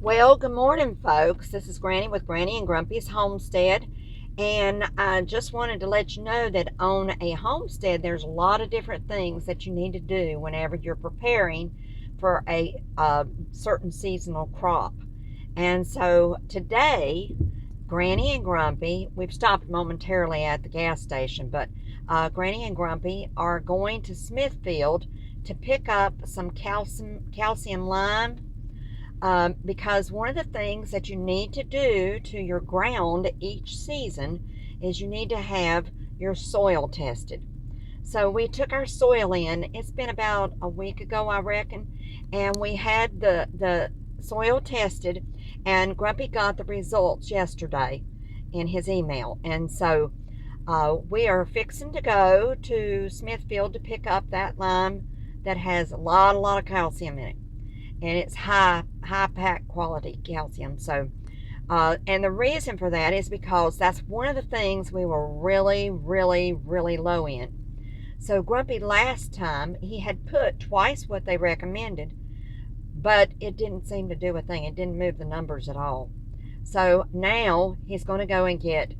Well, good morning, folks. This is Granny with Granny and Grumpy's Homestead. And I just wanted to let you know that on a homestead, there's a lot of different things that you need to do whenever you're preparing for a certain seasonal crop. And so today, Granny and Grumpy, we've stopped momentarily at the gas station, but Granny and Grumpy are going to Smithfield to pick up some calcium lime, because one of the things that you need to do to your ground each season is you need to have your soil tested. So we took our soil in. It's been about a week ago, I reckon, and we had the soil tested, and Grumpy got the results yesterday in his email. And so we are fixing to go to Smithfield to pick up that lime that has a lot of calcium in it, and it's high pack quality calcium. So and the reason for that is because that's one of the things we were really low in. So Grumpy, last time he had put twice what they recommended, but it didn't seem to do a thing. It didn't move the numbers at all. So now he's going to go and get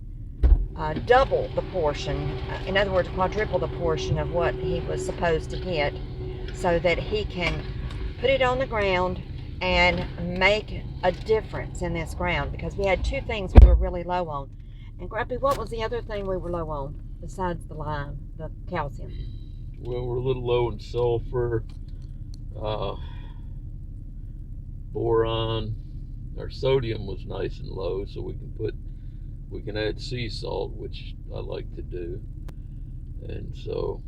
double the portion, in other words, quadruple the portion of what he was supposed to get, so that he can put it on the ground and make a difference in this ground, because we had two things we were really low on. And Grumpy, what was the other thing we were low on besides the lime, the calcium? Well, we're a little low in sulfur, uh, boron. Our sodium was nice and low, so we can add sea salt, which I like to do. And so,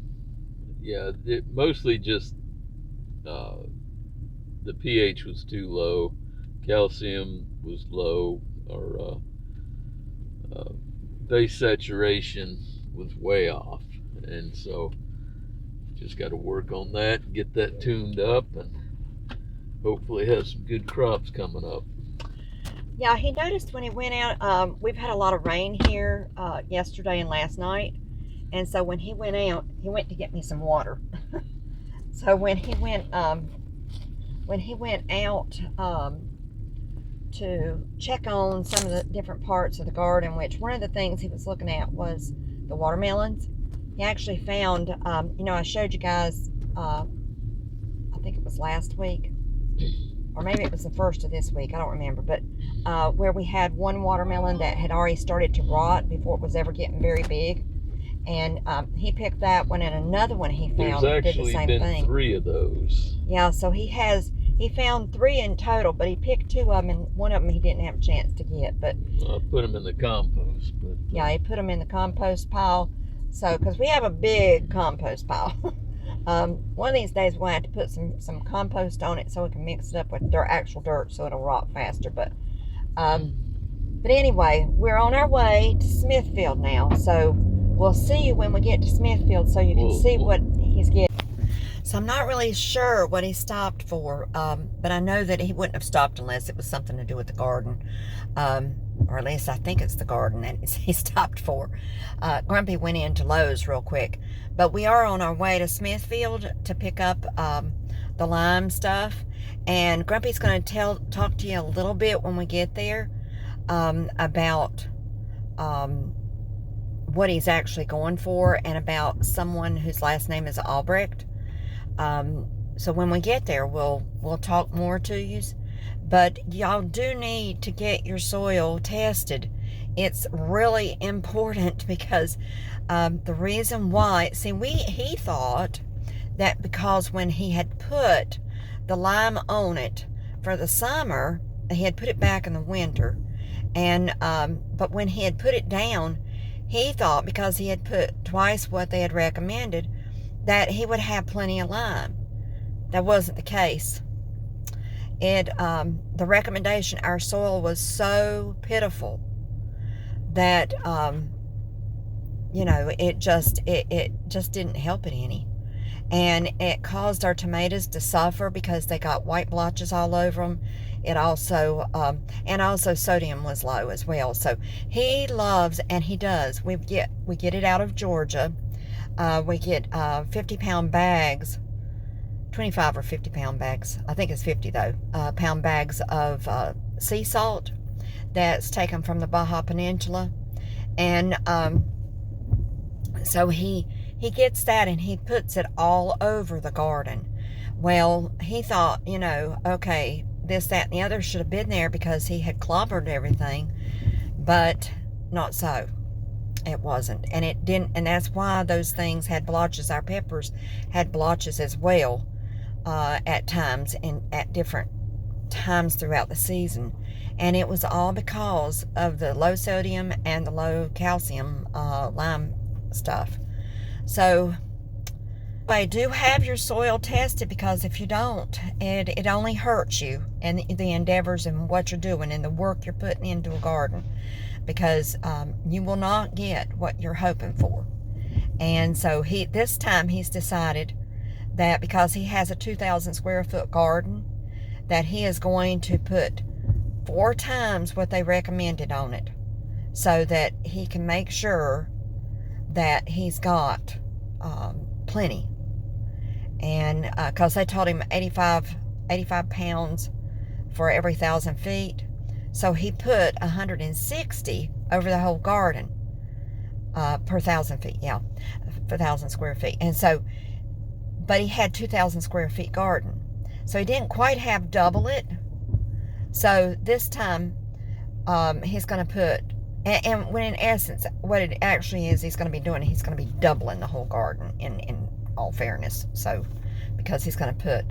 yeah, mostly just uh, the pH was too low, calcium was low, or base saturation was way off, and so just got to work on that, get that tuned up, and hopefully have some good crops coming up. Yeah, he noticed when he went out. We've had a lot of rain here yesterday and last night, and so when he went out, he went to get me some water. So when he went out to check on some of the different parts of the garden, which one of the things he was looking at was the watermelons. He actually found, I showed you guys, I think it was last week, or maybe it was the first of this week, I don't remember, but where we had one watermelon that had already started to rot before it was ever getting very big. And he picked that one, and another one he found There's did the actually same been thing. 3 of those. Yeah, so he found 3 in total, but he picked 2 of them, and one of them he didn't have a chance to get. But I put them in the compost. But yeah, he put them in the compost pile. So, because we have a big compost pile. One of these days we'll have to put some compost on it so we can mix it up with actual dirt so it'll rot faster. But anyway, we're on our way to Smithfield now. So we'll see you when we get to Smithfield, so you can see what he's getting. So I'm not really sure what he stopped for, but I know that he wouldn't have stopped unless it was something to do with the garden, or at least I think it's the garden that he stopped for. Grumpy went into Lowe's real quick, but we are on our way to Smithfield to pick up the lime stuff, and Grumpy's going to talk to you a little bit when we get there about what he's actually going for, and about someone whose last name is Albrecht. So when we get there, we'll talk more to you. But y'all do need to get your soil tested. It's really important, because the reason why, he thought that because when he had put the lime on it for the summer, he had put it back in the winter, and but when he had put it down, he thought because he had put twice what they had recommended, that he would have plenty of lime. That wasn't the case. The recommendation, our soil was so pitiful that it just didn't help it any, and it caused our tomatoes to suffer because they got white blotches all over them. It also and also sodium was low as well. So he loves, and he does. We get it out of Georgia. We get 50-pound bags, 25 or 50-pound bags. I think it's 50 though. Pound bags of sea salt that's taken from the Baja Peninsula. And so he gets that and he puts it all over the garden. Well, he thought, okay, this, that, and the other should have been there because he had clobbered everything, but not so. It wasn't, and it didn't, and that's why those things had blotches. Our peppers had blotches as well, at times and at different times throughout the season, and it was all because of the low sodium and the low calcium lime stuff. So I do have your soil tested, because if you don't, it only hurts you and the endeavors and what you're doing and the work you're putting into a garden, because you will not get what you're hoping for. And so this time he's decided that because he has a 2,000 square foot garden, that he is going to put 4 times what they recommended on it, so that he can make sure that he's got plenty. And because they told him 85 pounds for every 1,000 feet, so he put 160 over the whole garden per 1,000 feet, for 1,000 square feet. And so, but he had 2,000 square feet garden, so he didn't quite have double it. So this time he's going to put, and when in essence what it actually is he's going to be doing, he's going to be doubling the whole garden in all fairness. So because he's going to put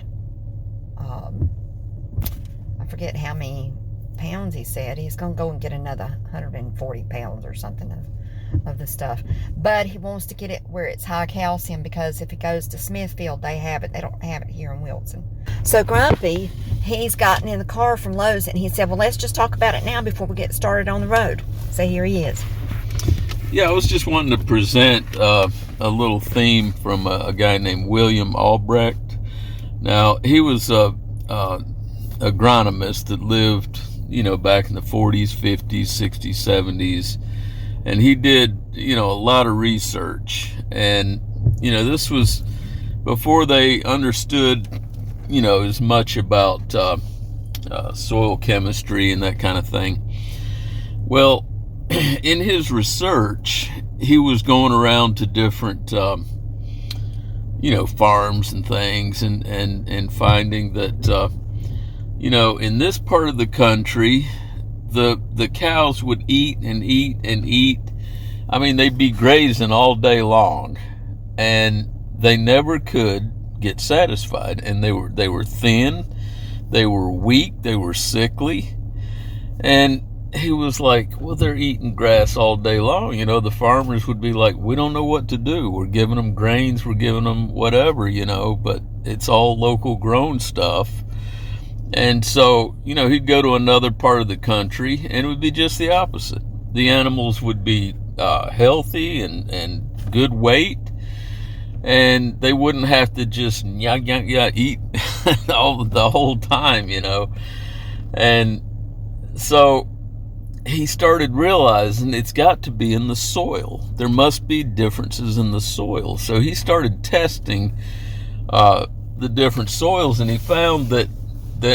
I forget how many pounds he said, he's going to go and get another 140 pounds or something of the stuff, but he wants to get it where it's high calcium, because if he goes to Smithfield, they have it. They don't have it here in Wilson. So Grumpy, he's gotten in the car from Lowe's, and he said, well, let's just talk about it now before we get started on the road. So here he is. Yeah, I was just wanting to present a little theme from a guy named William Albrecht. Now, he was a agronomist that lived, back in the 40s, 50s, 60s, 70s. And he did, a lot of research. And, this was before they understood, as much about soil chemistry and that kind of thing. Well, in his research, he was going around to different, farms and things, and finding that, in this part of the country, the cows would eat and eat and eat. I mean, they'd be grazing all day long, and they never could get satisfied. And they were thin, they were weak, they were sickly. And he was like, well, they're eating grass all day long. The farmers would be like, we don't know what to do. We're giving them grains, we're giving them whatever, but it's all local grown stuff. And so, he'd go to another part of the country, and it would be just the opposite. The animals would be healthy and good weight, and they wouldn't have to just eat the whole time, And so he started realizing it's got to be in the soil. There must be differences in the soil. So he started testing the different soils, and he found that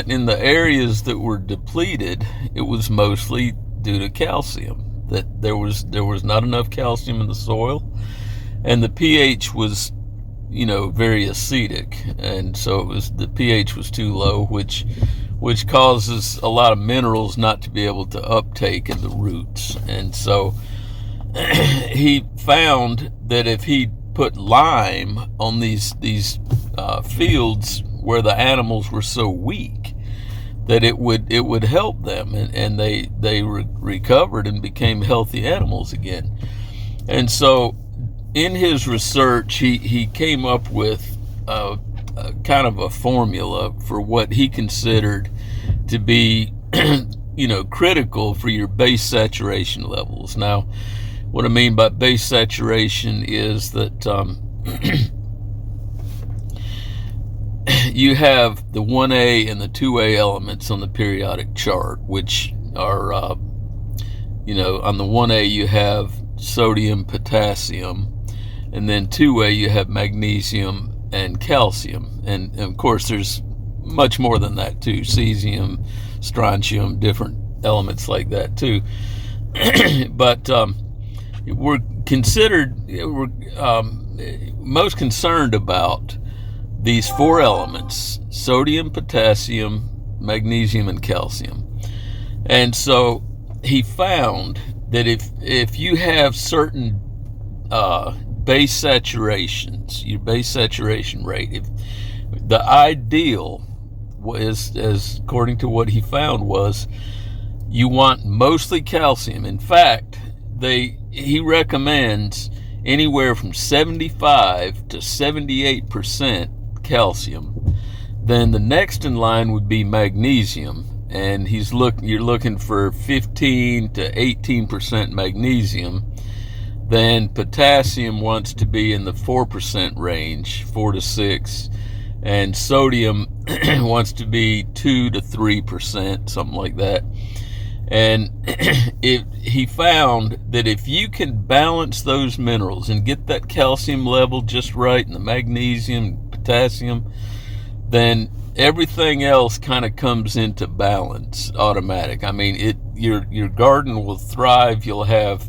in the areas that were depleted, it was mostly due to calcium. That there was not enough calcium in the soil, and the pH was, very acidic, and so the pH was too low, which causes a lot of minerals not to be able to uptake in the roots. And so he found that if he put lime on these fields where the animals were so weak, that it would help them, and they recovered and became healthy animals again. And so in his research, he came up with a kind of a formula for what he considered to be critical for your base saturation levels. Now, what I mean by base saturation is that you have the 1A and the 2A elements on the periodic chart, which are, on the 1A you have sodium, potassium, and then 2A you have magnesium and calcium. And of course, there's much more than that too: cesium, strontium, different elements like that too. But we're most concerned about these four elements: sodium, potassium, magnesium, and calcium. And so he found that if you have certain base saturations, your base saturation rate, if the ideal was, as according to what he found, was you want mostly calcium. In fact, he recommends anywhere from 75 to 78% calcium. Then the next in line would be magnesium, and you're looking for 15 to 18% magnesium. Then potassium wants to be in the 4% range, 4 to 6, and sodium wants to be 2 to 3%, something like that. And he found that if you can balance those minerals and get that calcium level just right, and the magnesium, potassium, then everything else kind of comes into balance automatic. I mean, your garden will thrive. You'll have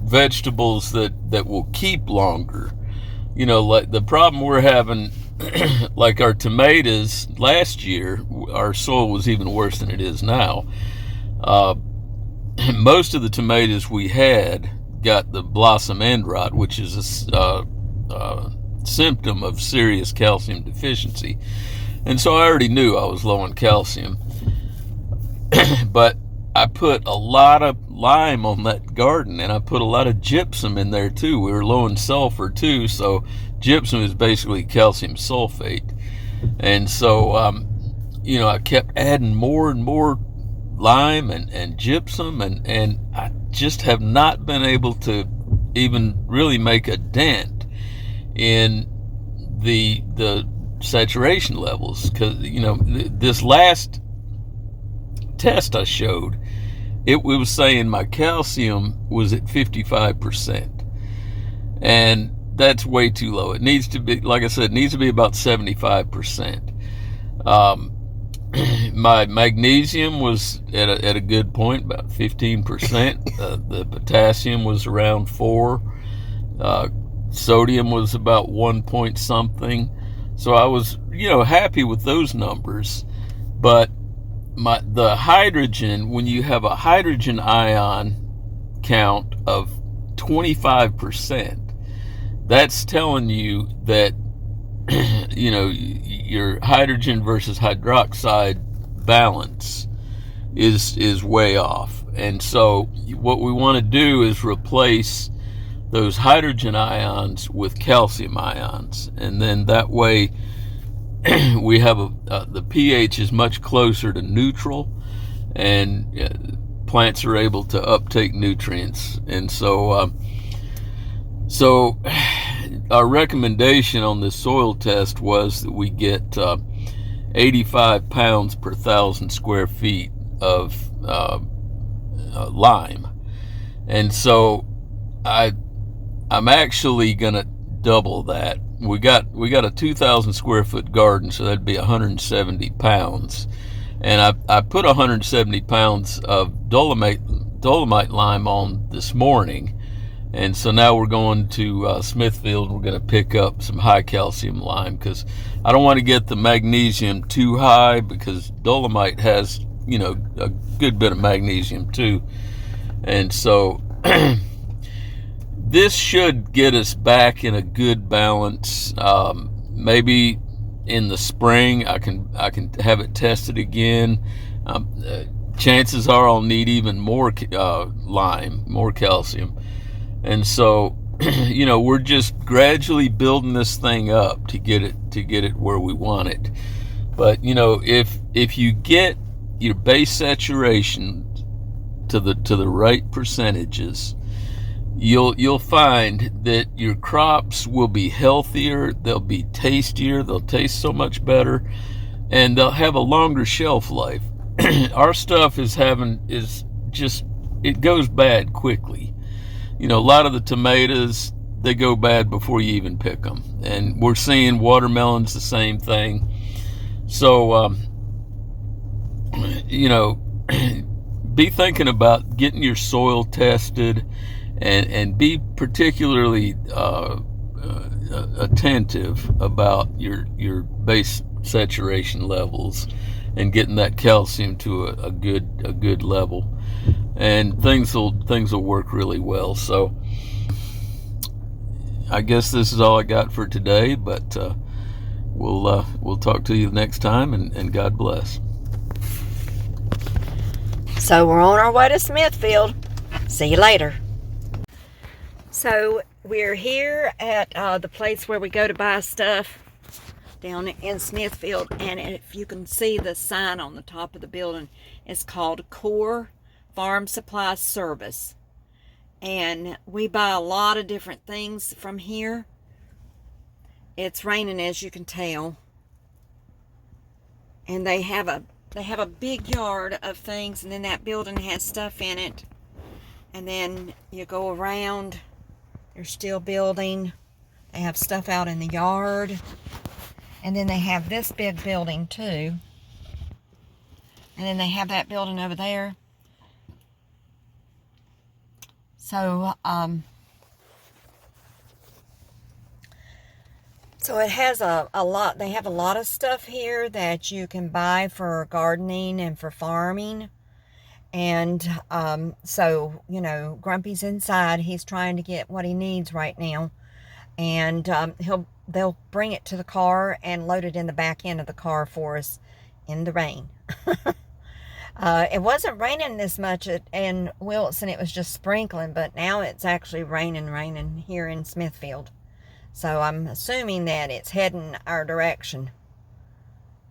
vegetables that will keep longer. Like the problem we're having, like our tomatoes last year, our soil was even worse than it is now. Most of the tomatoes we had got the blossom end rot, which is a symptom of serious calcium deficiency. And so I already knew I was low on calcium. But I put a lot of lime on that garden, and I put a lot of gypsum in there too. We were low in sulfur too, so gypsum is basically calcium sulfate. And so, I kept adding more and more lime and gypsum, and I just have not been able to even really make a dent in the saturation levels. Because, this last test I showed, it was saying my calcium was at 55%, and that's way too low. It needs to be, like I said, it needs to be about 75%. My magnesium was at a good point, about 15%. The potassium was around 4. Sodium was about 1 point something. So I was, happy with those numbers. But the hydrogen, when you have a hydrogen ion count of 25%, that's telling you that your hydrogen versus hydroxide balance is way off. And so what we want to do is replace those hydrogen ions with calcium ions, and then that way we have the pH is much closer to neutral, and plants are able to uptake nutrients. And so our recommendation on this soil test was that we get 85 pounds per 1,000 square feet of lime. And so I'm actually gonna double that. We got a 2,000 square foot garden, so that'd be 170 pounds. And I put 170 pounds of dolomite lime on this morning. And so now we're going to Smithfield. We're going to pick up some high calcium lime, because I don't want to get the magnesium too high, because dolomite has, a good bit of magnesium too. And so this should get us back in a good balance. Maybe in the spring I can have it tested again. Chances are I'll need even more lime, more calcium. And so, we're just gradually building this thing up to get it where we want it. But if you get your base saturation to the right percentages, you'll find that your crops will be healthier, they'll be tastier, they'll taste so much better, and they'll have a longer shelf life. Our stuff it goes bad quickly. A lot of the tomatoes, they go bad before you even pick them. And we're seeing watermelons the same thing. So, you know, be thinking about getting your soil tested, and be particularly attentive about your base saturation levels and getting that calcium to a good level, and things will work really well. So I guess this is all I got for today, but we'll talk to you next time, and God bless. So we're on our way to Smithfield. See you later. So we're here at the place where we go to buy stuff down in Smithfield, and if you can see the sign on the top of the building, it's called Core Farm Supply Service. And we buy a lot of different things from here. It's raining, as you can tell. And they have a big yard of things, and then that building has stuff in it. And then you go around, they're still building. They have stuff out in the yard. And then they have this big building too. And then they have that building over there. So, so it has a lot. They have a lot of stuff here that you can buy for gardening and for farming. And so, you know, Grumpy's inside. He's trying to get what he needs right now. And they'll bring it to the car and load it in the back end of the car for us in the rain. It wasn't raining this much in Wilson. It was just sprinkling, but now it's actually raining here in Smithfield. So I'm assuming that it's heading our direction.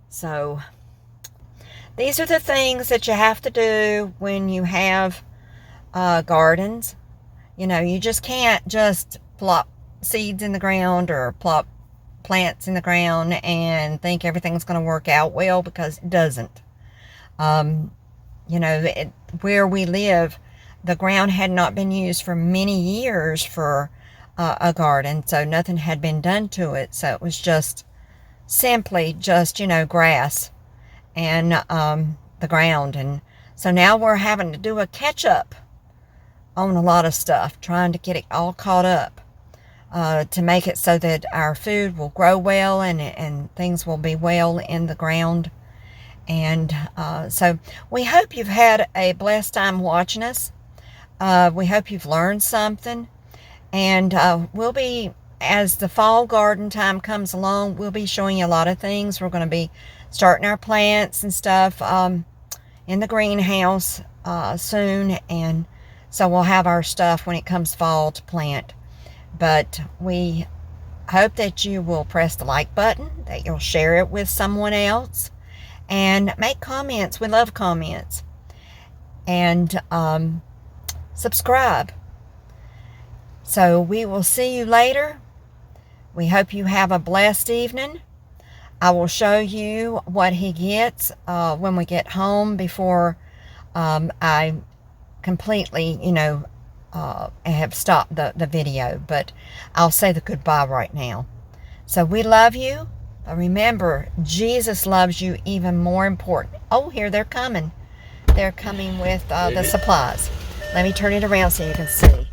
So these are the things that you have to do when you have gardens. You know, you just can't just plop seeds in the ground or plop plants in the ground and think everything's going to work out well, because it doesn't. You know, where we live, the ground had not been used for many years for a garden, so nothing had been done to it. So it was just simply just, you know, grass and the ground. And so now we're having to do a catch up on a lot of stuff, trying to get it all caught up to make it so that our food will grow well and things will be well in the ground. And so we hope you've had a blessed time watching us. We hope you've learned something. And we'll be, as the fall garden time comes along, we'll be showing you a lot of things. We're going to be starting our plants and stuff in the greenhouse soon. And so we'll have our stuff when it comes fall to plant. But we hope that you will press the like button, that you'll share it with someone else, and make comments. We love comments. And subscribe. So we will see you later. We hope you have a blessed evening. I will show you what he gets when we get home before I completely, you know, have stopped the video. But I'll say the goodbye right now. So we love you. But remember, Jesus loves you even more important. Oh, here they're coming. They're coming with the supplies. Let me turn it around so you can see.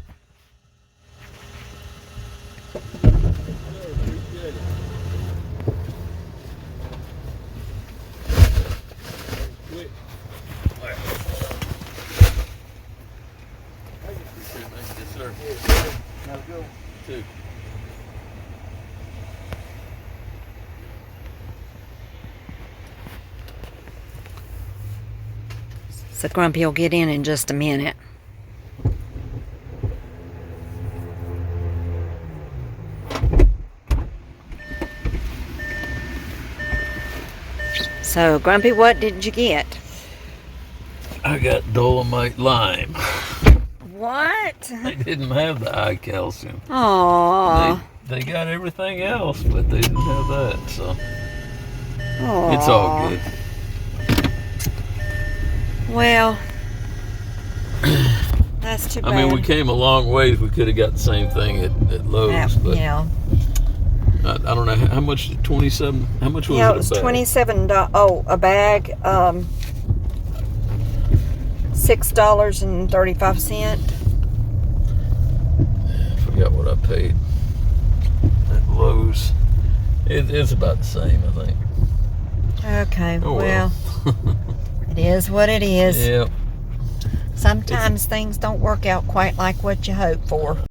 So Grumpy will get in just a minute. So Grumpy, what did you get? I got Dolomite Lime. What? They didn't have the high calcium. Aww. They got everything else, but they didn't have that, so Aww. It's all good. Well, that's too bad. I mean, we came a long ways. We could have got the same thing at Lowe's, but yeah. I don't know how much. 27. How much was Yeah, it it was a bag? $27. Oh, a bag. $6.35. I forgot what I paid at Lowe's. It's about the same, I think. Okay, Oh well, it is what it is. Yeah. Sometimes things don't work out quite like what you hope for.